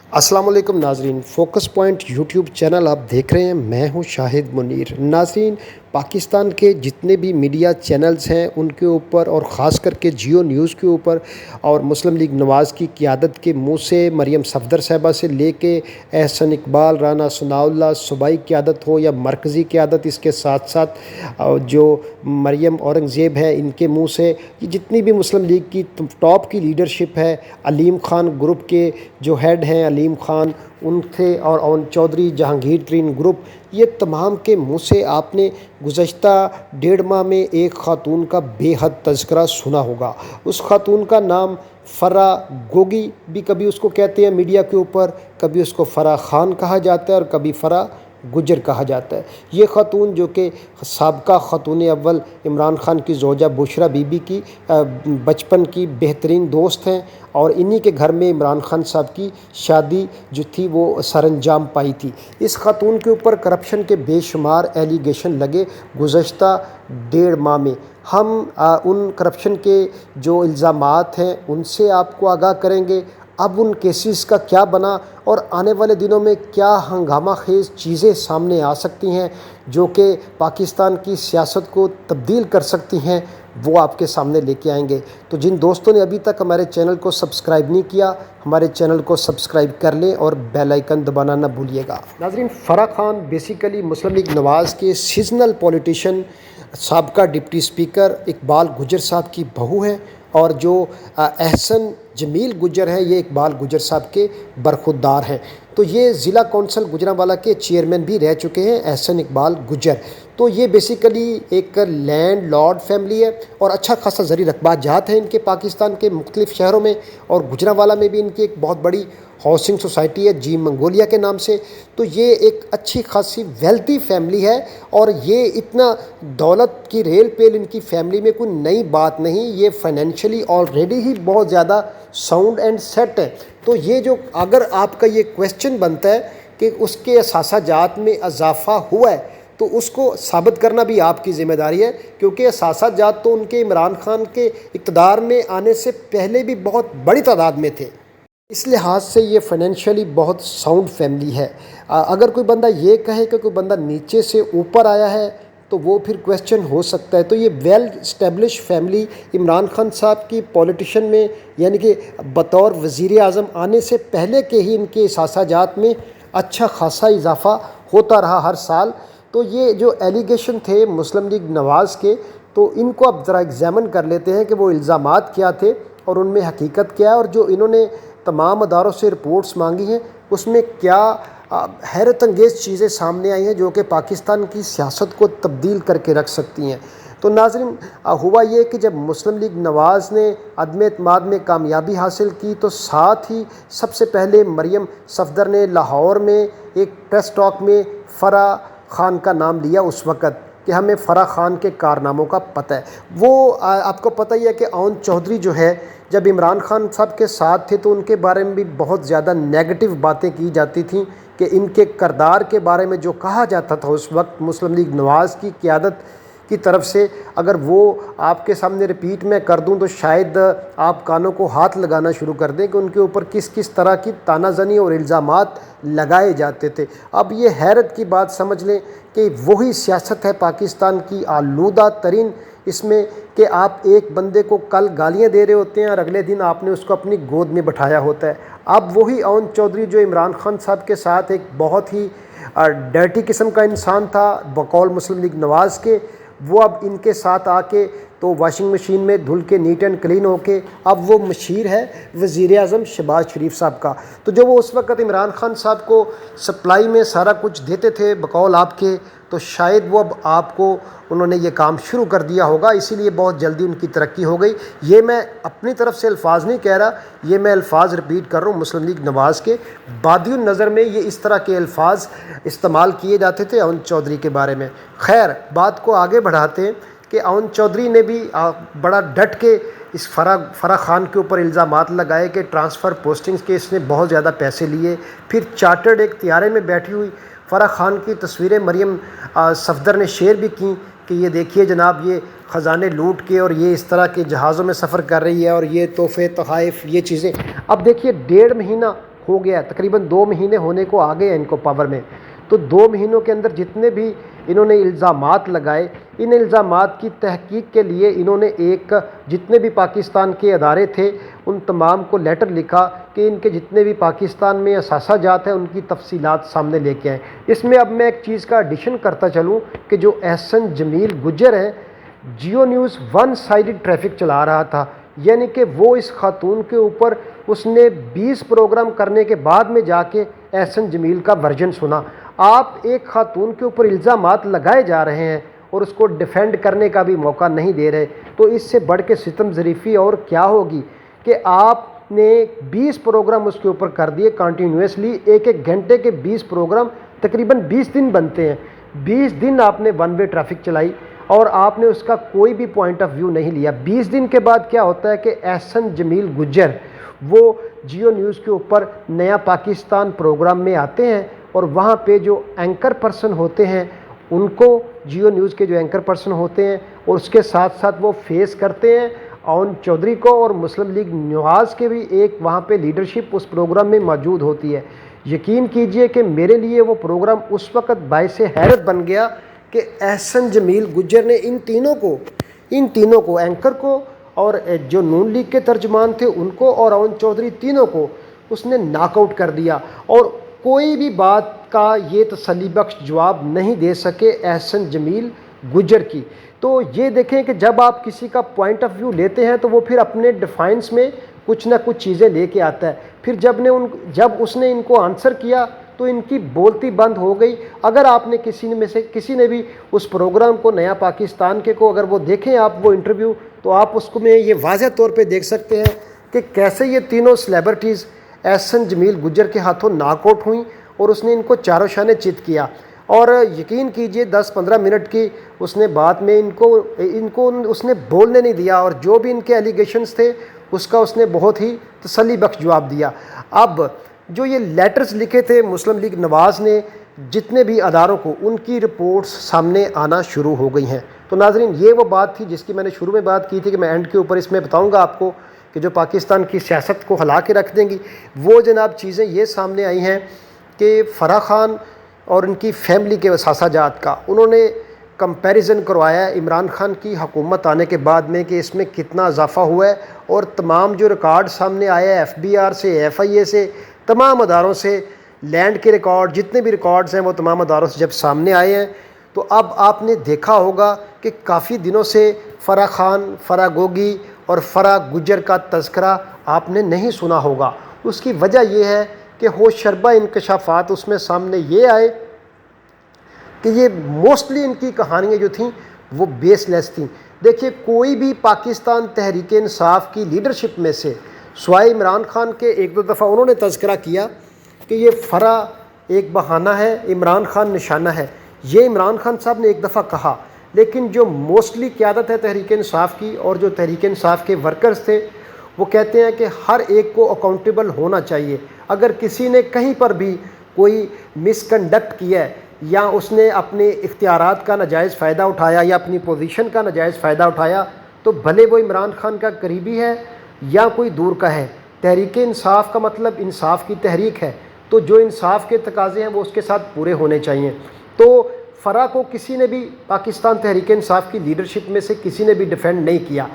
अस्सलाम वालेकुम नाजरीन, फोकस पॉइंट यूट्यूब चैनल आप देख रहे हैं। मैं हूं शाहिद मुनीर। नाजरीन, पाकिस्तान के जितने भी मीडिया चैनल्स हैं उनके ऊपर और ख़ास करके जियो न्यूज़ के ऊपर और मुस्लिम लीग नवाज़ की क़यादत के मुंह से मरियम सफदर साहिबा से लेके एहसन इकबाल, राना सनाउल्लाह, सूबाई क़यादत हो या मरकज़ी क़यादत, इसके साथ साथ जो मरियम औरंगज़ेब है इनके मुंह से ये जितनी भी मुस्लिम लीग की टॉप की लीडरशिप है, अलीम ख़ान ग्रुप के जो हेड हैं अलीम ख़ान उनसे और ओन चौधरी, जहांगीर तरीन ग्रुप, ये तमाम के मुँह से आपने गुज़श्ता 1.5 माह में एक ख़ातून का बेहद तज़किरा सुना होगा। उस ख़ातून का नाम फ़रा गोगी भी कभी उसको कहते हैं मीडिया के ऊपर, कभी उसको फ़रा ख़ान कहा जाता है और कभी फ़रा गुजर कहा जाता है। ये ख़ातून जो कि साबका ख़ातून अव्वल इमरान ख़ान की ज़ौजा बुशरा बीबी की बचपन की बेहतरीन दोस्त हैं और इन्हीं के घर में इमरान ख़ान साहब की शादी जो थी वो सरअंजाम पाई थी। इस ख़ातून के ऊपर करप्शन के बेशुमार एलिगेशन लगे गुज़श्ता 1.5 माह में। हम उन करप्शन के जो इल्ज़ामात हैं उनसे आपको आगाह करेंगे। अब उन केसेस का क्या बना और आने वाले दिनों में क्या हंगामा खेज़ चीज़ें सामने आ सकती हैं जो कि पाकिस्तान की सियासत को तब्दील कर सकती हैं, वो आपके सामने लेके आएंगे। तो जिन दोस्तों ने अभी तक हमारे चैनल को सब्सक्राइब नहीं किया, हमारे चैनल को सब्सक्राइब कर लें और बेल आइकन दबाना ना भूलिएगा। नाज़रीन, फ़रा ख़ान बेसिकली मुस्लिम लीग नवाज़ के सीजनल पॉलिटिशियन साबका डिप्टी स्पीकर इकबाल गुजर साहब की बहू है और जो एहसन जमील गुजर हैं ये इकबाल गुजर साहब के बरखुरदार हैं। तो ये ज़िला कौंसल गुजरांवाला के चेयरमैन भी रह चुके हैं एहसन इकबाल गुजर। तो ये बेसिकली एक लैंड लॉर्ड फैमिली है और अच्छा खासा ज़री रकबा जात है इनके पाकिस्तान के मुख्तलिफ़ शहरों में, और गुजरांवाला में भी इनकी एक बहुत बड़ी हाउसिंग सोसाइटी है जी मंगोलिया के नाम से। तो ये एक अच्छी खासी वेल्थी फैमिली है और ये इतना दौलत की रेल पेल इनकी फैमिली में कोई नई बात नहीं, ये फाइनेंशियली ऑलरेडी ही बहुत ज़्यादा साउंड एंड सेट है। तो ये जो अगर आपका ये क्वेश्चन बनता है कि उसके असासा जात में इजाफ़ा हुआ है तो उसको साबित करना भी आपकी ज़िम्मेदारी है, क्योंकि असासा जात तो उनके इमरान ख़ान के इक़्तिदार में आने से पहले भी बहुत बड़ी तादाद में थे। इस लिहाज से ये फाइनेंशियली बहुत साउंड फैमिली है। अगर कोई बंदा ये कहे कि कोई बंदा नीचे से ऊपर आया है तो वो फिर क्वेश्चन हो सकता है। तो ये well establish family Imran Khan साहब की पॉलिटिशन में यानी कि बतौर वज़ीर आज़म आने से पहले के ही इनके सासाजात में अच्छा खासा इजाफ़ा होता रहा हर साल। तो ये जो एलिगेशन थे मुस्लिम लीग नवाज़ के, तो इनको अब ज़रा एग्ज़ामिन कर लेते हैं कि वो इल्ज़ामात क्या थे और उनमें हकीकत क्या है, और जो इन्होंने तमाम अदारों से रिपोर्ट्स मांगी हैं उसमें क्या हैरत अंगेज़ चीज़ें सामने आई हैं जो कि पाकिस्तान की सियासत को तब्दील करके रख सकती हैं। तो नाज़रीन, हुआ ये कि जब मुस्लिम लीग नवाज़ ने अदम एतमाद में कामयाबी हासिल की तो साथ ही सबसे पहले मरियम सफदर ने लाहौर में एक प्रेस टॉक में फ़रा ख़ान का नाम लिया उस वक़्त कि हमें फ़रा ख़ान के कारनामों का पता है। वो आपको पता ही है कि ओन चौधरी जो है जब इमरान ख़ान साहब के साथ थे तो उनके बारे में भी बहुत ज़्यादा नेगेटिव बातें की जाती थी कि इनके किरदार के बारे में जो कहा जाता था उस वक्त मुस्लिम लीग नवाज़ की क़यादत की तरफ से, अगर वो आपके सामने रिपीट मैं कर दूं तो शायद आप कानों को हाथ लगाना शुरू कर दें कि उनके ऊपर किस किस तरह की तानाज़नी और इल्ज़ामात लगाए जाते थे। अब ये हैरत की बात समझ लें कि वही सियासत है पाकिस्तान की आलूदा तरीन, इसमें कि आप एक बंदे को कल गालियां दे रहे होते हैं और अगले दिन आपने उसको अपनी गोद में बैठाया होता है। अब वही ओन चौधरी जो इमरान ख़ान साहब के साथ एक बहुत ही डर्टी किस्म का इंसान था बकौल मुस्लिम लीग नवाज़ के, वो अब इनके साथ आके तो वॉशिंग मशीन में धुल के नीट एंड क्लीन होके अब वो मशीर है वज़ीर आज़म शहबाज शरीफ साहब का। तो जो वो उस वक़्त इमरान ख़ान साहब को सप्लाई में सारा कुछ देते थे बकौल आपके, तो शायद वो अब आपको उन्होंने ये काम शुरू कर दिया होगा, इसीलिए बहुत जल्दी उनकी तरक्की हो गई। ये मैं अपनी तरफ से अल्फाज नहीं कह रहा, ये मैं अल्फाज रिपीट कर रहा हूँ मुस्लिम लीग नवाज़ के। बादियुन नज़र में ये इस तरह के अल्फाज इस्तेमाल किए जाते थे ओन चौधरी के बारे में। खैर, बात को आगे बढ़ाते हैं कि ओन चौधरी ने भी बड़ा डट के इस फ़रा ख़ान के ऊपर इल्ज़ामात लगाए कि ट्रांसफ़र पोस्टिंग्स के इसने बहुत ज़्यादा पैसे लिए। फिर चार्टर्ड एक तियारे में बैठी हुई फ़रा ख़ान की तस्वीरें मरियम सफदर ने शेयर भी की कि ये देखिए जनाब, ये ख़जाने लूट के और ये इस तरह के जहाज़ों में सफ़र कर रही है और ये तोहफ़े तोहाइफ ये चीज़ें। अब देखिए 1.5 महीना ہو گیا، تقریباً 2 مہینے ہونے کو آ گئے ہیں ان کو پاور میں۔ تو 2 مہینوں کے اندر جتنے بھی انہوں نے الزامات لگائے، ان الزامات کی تحقیق کے لیے انہوں نے جتنے بھی پاکستان کے ادارے تھے ان تمام کو لیٹر لکھا کہ ان کے جتنے بھی پاکستان میں اثاثہ جات ہیں ان کی تفصیلات سامنے لے کے آئیں۔ اس میں اب میں ایک چیز کا ایڈیشن کرتا چلوں کہ جو احسن جمیل گجر ہیں، Geo news one sided traffic چلا رہا تھا، یعنی کہ وہ اس خاتون کے اوپر اس نے 20 پروگرام کرنے کے بعد میں جا کے احسن جمیل کا ورژن سنا۔ آپ ایک خاتون کے اوپر الزامات لگائے جا رہے ہیں اور اس کو ڈیفینڈ کرنے کا بھی موقع نہیں دے رہے، تو اس سے بڑھ کے ستم ظریفی اور کیا ہوگی کہ آپ نے 20 پروگرام اس کے اوپر کر دیے کنٹینیوسلی، ایک گھنٹے کے 20 پروگرام، تقریباً 20 دن بنتے ہیں۔ 20 دن آپ نے ون وے ٹریفک چلائی اور آپ نے اس کا کوئی بھی پوائنٹ آف ویو نہیں لیا۔ 20 دن کے بعد کیا ہوتا ہے کہ احسن جمیل گجر وہ جیو نیوز کے اوپر نیا پاکستان پروگرام میں آتے ہیں اور وہاں پہ جو اینکر پرسن ہوتے ہیں ان کو، جیو نیوز کے جو اینکر پرسن ہوتے ہیں، اور اس کے ساتھ ساتھ وہ فیس کرتے ہیں اون چودھری کو، اور مسلم لیگ نواز کے بھی ایک وہاں پہ لیڈرشپ اس پروگرام میں موجود ہوتی ہے۔ یقین کیجئے کہ میرے لیے وہ پروگرام اس وقت باعث حیرت بن گیا کہ احسن جمیل گجر نے ان تینوں کو اینکر کو اور جو نون لیگ کے ترجمان تھے ان کو اور اون چودھری، تینوں کو اس نے ناک آؤٹ کر دیا، اور کوئی بھی بات کا یہ تسلی بخش جواب نہیں دے سکے احسن جمیل گجر کی۔ تو یہ دیکھیں کہ جب آپ کسی کا پوائنٹ آف ویو لیتے ہیں تو وہ پھر اپنے ڈیفائنس میں کچھ نہ کچھ چیزیں لے کے آتا ہے۔ پھر جب اس نے ان کو آنسر کیا تو ان کی بولتی بند ہو گئی۔ اگر آپ نے کسی نے بھی اس پروگرام کو، نیا پاکستان کے کو، اگر وہ دیکھیں آپ وہ انٹرویو، تو آپ اس کو میں یہ واضح طور پہ دیکھ سکتے ہیں کہ کیسے یہ تینوں سلیبرٹیز احسن جمیل گجر کے ہاتھوں ناک آؤٹ ہوئیں اور اس نے ان کو چاروں شانے چت کیا۔ اور یقین کیجئے 10-15 منٹ کی اس نے بات میں ان کو اس نے بولنے نہیں دیا، اور جو بھی ان کے ایلیگیشنز تھے اس کا اس نے بہت ہی تسلی بخش جواب دیا۔ اب جو یہ لیٹرز لکھے تھے مسلم لیگ نواز نے جتنے بھی اداروں کو، ان کی رپورٹس سامنے آنا شروع ہو گئی ہیں۔ تو ناظرین، یہ وہ بات تھی جس کی میں نے شروع میں بات کی تھی کہ میں اینڈ کے اوپر اس میں بتاؤں گا آپ کو کہ جو پاکستان کی سیاست کو ہلا کے رکھ دیں گی، وہ جناب چیزیں یہ سامنے آئی ہیں کہ فرح خان اور ان کی فیملی کے اثاثہ جات کا انہوں نے کمپیریزن کروایا ہے عمران خان کی حکومت آنے کے بعد میں کہ اس میں کتنا اضافہ ہوا ہے، اور تمام جو ریکارڈ سامنے آیا ہے FBR سے، FIA سے، تمام اداروں سے، لینڈ کے ریکارڈ، جتنے بھی ریکارڈز ہیں وہ تمام اداروں سے جب سامنے آئے ہیں، تو اب آپ نے دیکھا ہوگا کہ کافی دنوں سے فرح خان، فرح گوگی اور فرح گجر کا تذکرہ آپ نے نہیں سنا ہوگا۔ اس کی وجہ یہ ہے کہ ہوش شربہ انکشافات اس میں سامنے یہ آئے کہ یہ موسٹلی ان کی کہانیاں جو تھیں وہ بیس لیس تھیں۔ دیکھیے، کوئی بھی پاکستان تحریک انصاف کی لیڈرشپ میں سے سوائے عمران خان کے، 1-2 دفعہ انہوں نے تذکرہ کیا کہ یہ فرح ایک بہانہ ہے، عمران خان نشانہ ہے، یہ عمران خان صاحب نے ایک دفعہ کہا، لیکن جو موسٹلی قیادت ہے تحریک انصاف کی اور جو تحریک انصاف کے ورکرز تھے وہ کہتے ہیں کہ ہر ایک کو اکاؤنٹیبل ہونا چاہیے۔ اگر کسی نے کہیں پر بھی کوئی مس کنڈکٹ کیا ہے، یا اس نے اپنے اختیارات کا ناجائز فائدہ اٹھایا یا اپنی پوزیشن کا ناجائز فائدہ اٹھایا، تو بھلے وہ عمران خان کا قریبی ہے یا کوئی دور کا ہے، تحریک انصاف کا مطلب انصاف کی تحریک ہے، تو جو انصاف کے تقاضے ہیں وہ اس کے ساتھ پورے ہونے چاہیے۔ تو فرح کو کسی نے بھی پاکستان تحریک انصاف کی لیڈرشپ میں سے کسی نے بھی ڈیفینڈ نہیں کیا۔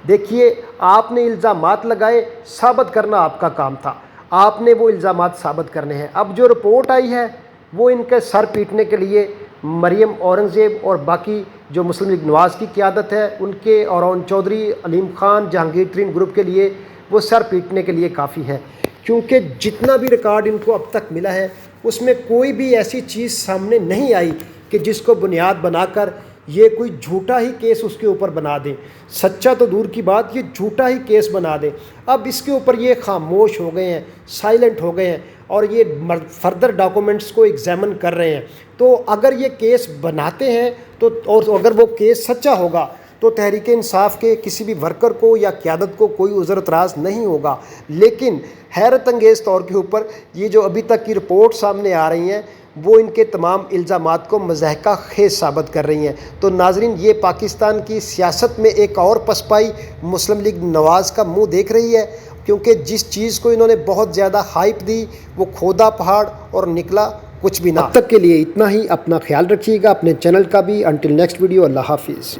دیکھیے، آپ نے الزامات لگائے، ثابت کرنا آپ کا کام تھا، آپ نے وہ الزامات ثابت کرنے ہیں۔ اب جو رپورٹ آئی ہے وہ ان کے سر پیٹنے کے لیے مریم اورنگزیب اور باقی جو مسلم لیگ نواز کی قیادت ہے ان کے، اور اون چودھری، علیم خان، جہانگیر ترین گروپ کے لیے وہ سر پیٹنے کے لیے کافی ہے، کیونکہ جتنا بھی ریکارڈ ان کو اب تک ملا ہے اس میں کوئی بھی ایسی چیز سامنے نہیں آئی کہ جس کو بنیاد بنا کر یہ کوئی جھوٹا ہی کیس اس کے اوپر بنا دیں، سچا تو دور کی بات، یہ جھوٹا ہی کیس بنا دیں۔ اب اس کے اوپر یہ خاموش ہو گئے ہیں، سائلنٹ ہو گئے ہیں، اور یہ فردر ڈاکومنٹس کو ایگزامن کر رہے ہیں۔ تو اگر یہ کیس بناتے ہیں تو، اور اگر وہ کیس سچا ہوگا تو تحریک انصاف کے کسی بھی ورکر کو یا قیادت کو کوئی عذر اعتراض نہیں ہوگا۔ لیکن حیرت انگیز طور کے اوپر یہ جو ابھی تک کی رپورٹ سامنے آ رہی ہیں وہ ان کے تمام الزامات کو مضحکہ خیز ثابت کر رہی ہیں۔ تو ناظرین، یہ پاکستان کی سیاست میں ایک اور پسپائی مسلم لیگ نواز کا منہ دیکھ رہی ہے، کیونکہ جس چیز کو انہوں نے بہت زیادہ ہائپ دی وہ کھودا پہاڑ اور نکلا کچھ بھی نہ۔ اب تک کے لیے اتنا ہی، اپنا خیال رکھیے گا، اپنے چینل کا بھی۔ انٹل نیکسٹ ویڈیو، اللہ حافظ۔